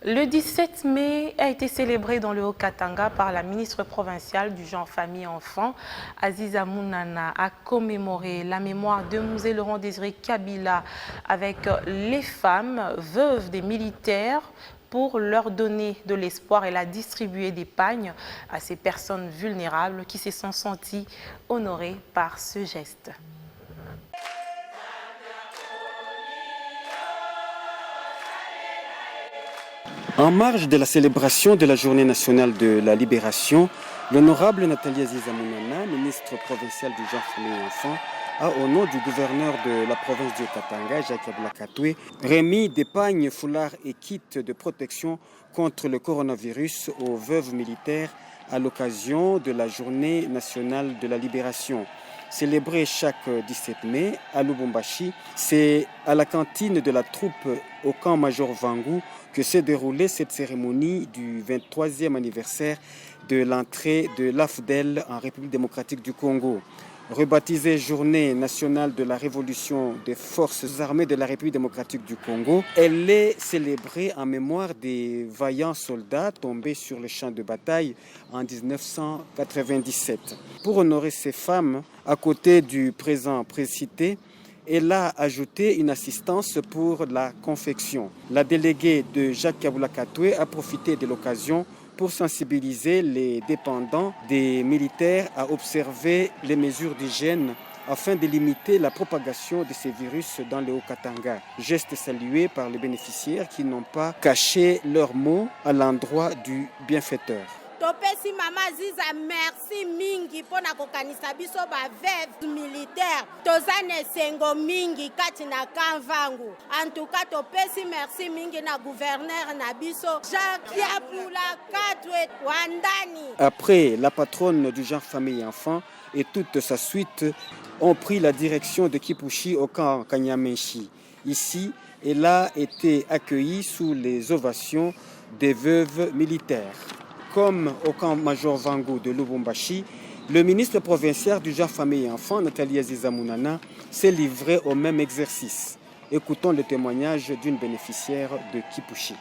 Le 17 mai a été célébré dans le Haut-Katanga par la ministre provinciale du genre famille enfant. Aziza Mounana a commémoré la mémoire de Mouzé Laurent Désiré Kabila avec les femmes veuves des militaires pour leur donner de l'espoir. Elle a distribué des pagnes à ces personnes vulnérables qui se sont senties honorées par ce geste. En marge de la célébration de la Journée nationale de la libération, l'honorable Nathalie Aziza Mounana, ministre provinciale du genre famille et enfants, a, au nom du gouverneur de la province du Katanga, Jacques Ablakatoué, remis des pagnes, foulards et kits de protection contre le coronavirus aux veuves militaires à l'occasion de la Journée nationale de la libération. Célébrée chaque 17 mai à Lubumbashi, c'est à la cantine de la troupe au camp Major Vangou que s'est déroulée cette cérémonie du 23e anniversaire de l'entrée de l'AFDEL en République démocratique du Congo. Rebaptisée Journée nationale de la révolution des forces armées de la République démocratique du Congo, elle est célébrée en mémoire des vaillants soldats tombés sur le champ de bataille en 1997. Pour honorer ces femmes, à côté du présent précité, elle a ajouté une assistance pour la confection. La déléguée de Jacques Kabula-Katoué a profité de l'occasion pour sensibiliser les dépendants des militaires à observer les mesures d'hygiène afin de limiter la propagation de ces virus dans le Haut-Katanga. Geste salué par les bénéficiaires qui n'ont pas caché leurs mots à l'endroit du bienfaiteur. Topesi mama Aziza merci mingi pona kokanisa biso ba veuve militaire tozane sengo mingi kati na kamvangu en tout cas topesi merci mingi na gouverneur na biso Jacques Ablakatoué Wandani. Après, la patronne du genre famille et enfants et toute sa suite ont pris la direction de Kipushi au camp Kanyameshi. Ici, elle a été accueillie sous les ovations des veuves militaires. Comme au camp Major Vangou de Lubumbashi, le ministre provincial du genre famille et enfants, Nathalie Aziza Mounana, s'est livré au même exercice. Écoutons le témoignage d'une bénéficiaire de Kipushi.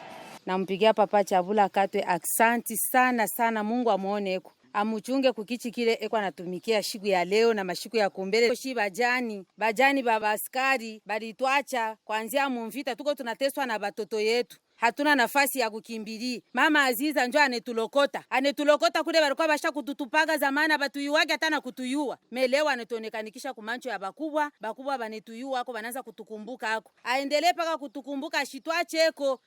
Nampigia papa Ablakatoué aksanti sana Mungu amuoneko. Amuchunge kukichi kile eko anatumikia siku ya leo na mashiku ya kumbele. Shi bajani baba askari balitwacha kuanzia mumvita tuko tunateswa na batoto yetu. Hatuna nafasi ya kukimbilia. Mama Aziza njo anetulokota kule walikuwa basha kututupaga zamana batuyuage hata na kutuyua. Leo anatuonekanikisha kumancho ya bakubwa banetuyua ako banaanza kutukumbuka ako. Aendelee paka kutukumbuka ashitwache eko.